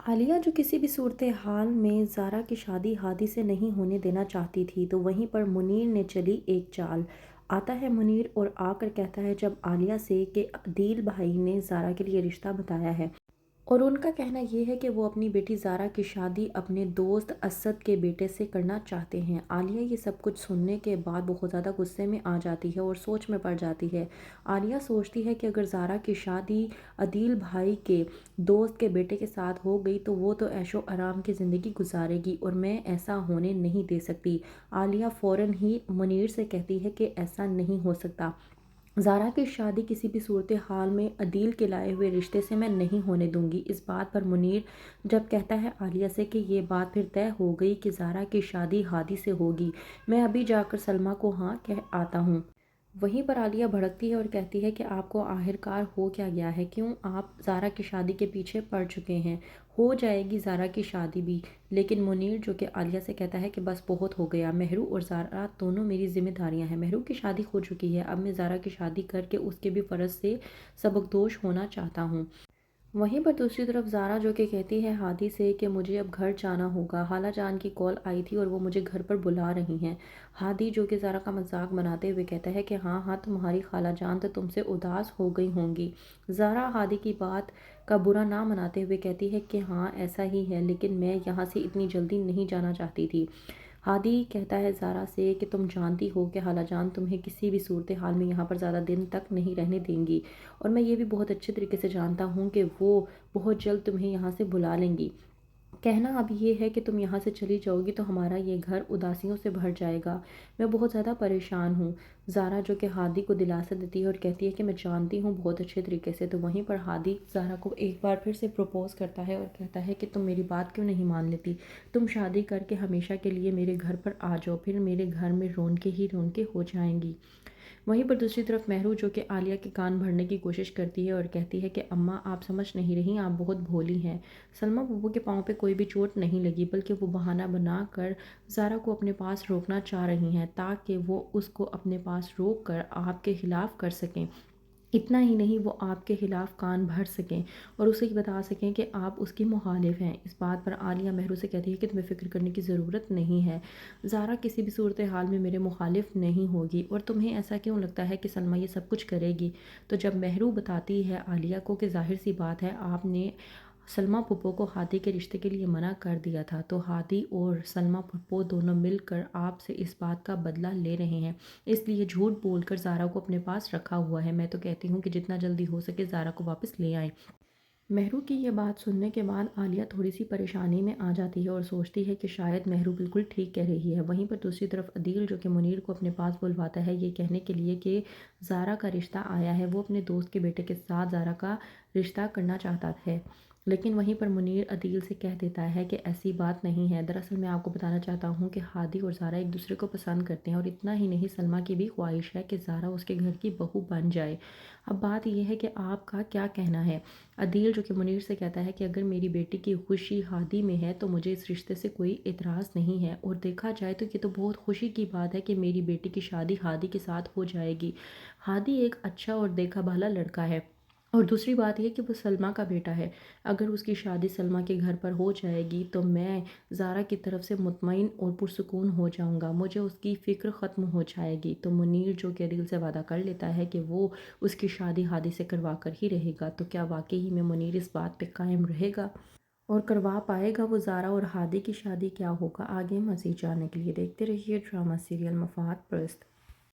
عالیہ جو کسی بھی صورتحال میں زارا کی شادی ہادی سے نہیں ہونے دینا چاہتی تھی، تو وہیں پر منیر نے چلی ایک چال۔ آتا ہے منیر اور آ کر کہتا ہے جب عالیہ سے کہ عدیل بھائی نے زارا کے لیے رشتہ بتایا ہے، اور ان کا کہنا یہ ہے کہ وہ اپنی بیٹی زارا کی شادی اپنے دوست اسد کے بیٹے سے کرنا چاہتے ہیں۔ عالیہ یہ سب کچھ سننے کے بعد بہت زیادہ غصے میں آ جاتی ہے اور سوچ میں پڑ جاتی ہے۔ عالیہ سوچتی ہے کہ اگر زارا کی شادی عدیل بھائی کے دوست کے بیٹے کے ساتھ ہو گئی تو وہ تو عیش و آرام کی زندگی گزارے گی، اور میں ایسا ہونے نہیں دے سکتی۔ عالیہ فوراً ہی منیر سے کہتی ہے کہ ایسا نہیں ہو سکتا، زارا کی شادی کسی بھی صورتحال میں عدیل کے لائے ہوئے رشتے سے میں نہیں ہونے دوں گی۔ اس بات پر منیر جب کہتا ہے عالیہ سے کہ یہ بات پھر طے ہو گئی کہ زارا کی شادی ہادی سے ہوگی، میں ابھی جا کر سلمیٰ کو ہاں کہہ آتا ہوں۔ وہیں پر عالیہ بھڑکتی ہے اور کہتی ہے کہ آپ کو آخرکار ہو کیا گیا ہے، کیوں آپ زارا کی شادی کے پیچھے پڑ چکے ہیں؟ ہو جائے گی زارا کی شادی بھی، لیکن منیر جو کہ عالیہ سے کہتا ہے کہ بس بہت ہو گیا، مہرو اور زارا دونوں میری ذمہ داریاں ہیں، مہرو کی شادی ہو چکی ہے، اب میں زارا کی شادی کر کے اس کے بھی فرض سے سبکدوش ہونا چاہتا ہوں۔ وہیں پر دوسری طرف زارا جو کہ کہتی ہے ہادی سے کہ مجھے اب گھر جانا ہوگا، خالہ جان کی کال آئی تھی اور وہ مجھے گھر پر بلا رہی ہیں۔ ہادی جو کہ زارا کا مذاق بناتے ہوئے کہتا ہے کہ ہاں ہاں تمہاری خالہ جان تو تم سے اداس ہو گئی ہوں گی۔ زارا ہادی کی بات کا برا نہ مناتے ہوئے کہتی ہے کہ ہاں ایسا ہی ہے، لیکن میں یہاں سے اتنی جلدی نہیں جانا چاہتی تھی۔ ہادی کہتا ہے زارا سے کہ تم جانتی ہو کہ خالہ جان تمہیں کسی بھی صورتحال میں یہاں پر زیادہ دن تک نہیں رہنے دیں گی، اور میں یہ بھی بہت اچھے طریقے سے جانتا ہوں کہ وہ بہت جلد تمہیں یہاں سے بلا لیں گی۔ کہنا اب یہ ہے کہ تم یہاں سے چلی جاؤ گی تو ہمارا یہ گھر اداسیوں سے بھر جائے گا، میں بہت زیادہ پریشان ہوں۔ زارا جو کہ ہادی کو دلاسا دیتی ہے اور کہتی ہے کہ میں جانتی ہوں بہت اچھے طریقے سے، تو وہیں پر ہادی زارا کو ایک بار پھر سے پروپوز کرتا ہے اور کہتا ہے کہ تم میری بات کیوں نہیں مان لیتی، تم شادی کر کے ہمیشہ کے لیے میرے گھر پر آ جاؤ، پھر میرے گھر میں رونقیں ہی رونقیں ہو جائیں گی۔ وہیں پر دوسری طرف مہرو جو کہ عالیہ کے کان بھرنے کی کوشش کرتی ہے اور کہتی ہے کہ اماں آپ سمجھ نہیں رہی، آپ بہت بھولی ہیں، سلمیٰ پھوپھو کے پاؤں پہ کوئی بھی چوٹ نہیں لگی، بلکہ وہ بہانہ بنا کر زارا کو اپنے پاس روکنا چاہ رہی ہیں تاکہ وہ اس کو اپنے پاس روک کر آپ کے خلاف کر سکیں۔ اتنا ہی نہیں، وہ آپ کے خلاف کان بھر سکیں اور اسے بتا سکیں کہ آپ اس کی مخالف ہیں۔ اس بات پر عالیہ مہرو سے کہتی ہے کہ تمہیں فکر کرنے کی ضرورت نہیں ہے، زارا کسی بھی صورتحال میں میرے مخالف نہیں ہوگی، اور تمہیں ایسا کیوں لگتا ہے کہ سلمیٰ یہ سب کچھ کرے گی؟ تو جب مہرو بتاتی ہے عالیہ کو کہ ظاہر سی بات ہے آپ نے سلمیٰ پھوپھو کو ہادی کے رشتے کے لیے منع کر دیا تھا، تو ہادی اور سلمیٰ پھوپھو دونوں مل کر آپ سے اس بات کا بدلہ لے رہے ہیں، اس لیے جھوٹ بول کر زارا کو اپنے پاس رکھا ہوا ہے۔ میں تو کہتی ہوں کہ جتنا جلدی ہو سکے زارا کو واپس لے آئیں۔ مہرو کی یہ بات سننے کے بعد عالیہ تھوڑی سی پریشانی میں آ جاتی ہے اور سوچتی ہے کہ شاید مہرو بالکل ٹھیک کہہ رہی ہے۔ وہیں پر دوسری طرف عدیل جو کہ منیر کو اپنے پاس بلواتا ہے یہ کہنے کے لیے کہ زارا کا رشتہ آیا ہے، وہ اپنے دوست کے بیٹے کے ساتھ زارا کا رشتہ کرنا چاہتا ہے، لیکن وہیں پر منیر عدیل سے کہہ دیتا ہے کہ ایسی بات نہیں ہے، دراصل میں آپ کو بتانا چاہتا ہوں کہ ہادی اور زارا ایک دوسرے کو پسند کرتے ہیں، اور اتنا ہی نہیں سلمیٰ کی بھی خواہش ہے کہ زارا اس کے گھر کی بہو بن جائے۔ اب بات یہ ہے کہ آپ کا کیا کہنا ہے؟ عدیل جو کہ منیر سے کہتا ہے کہ اگر میری بیٹی کی خوشی ہادی میں ہے تو مجھے اس رشتے سے کوئی اعتراض نہیں ہے، اور دیکھا جائے تو یہ تو بہت خوشی کی بات ہے کہ میری بیٹی کی شادی ہادی کے ساتھ ہو جائے گی۔ ہادی ایک اچھا اور دیکھا بھالا لڑکا ہے، اور دوسری بات یہ کہ وہ سلمیٰ کا بیٹا ہے، اگر اس کی شادی سلمیٰ کے گھر پر ہو جائے گی تو میں زارا کی طرف سے مطمئن اور پرسکون ہو جاؤں گا، مجھے اس کی فکر ختم ہو جائے گی۔ تو منیر جو کہ عدیل سے وعدہ کر لیتا ہے کہ وہ اس کی شادی ہادی سے کروا کر ہی رہے گا۔ تو کیا واقعی میں منیر اس بات پہ قائم رہے گا اور کروا پائے گا وہ زارا اور ہادی کی شادی؟ کیا ہوگا آگے؟ مزید جاننے کے لیے دیکھتے رہیے ڈرامہ سیریل مفاد پرست۔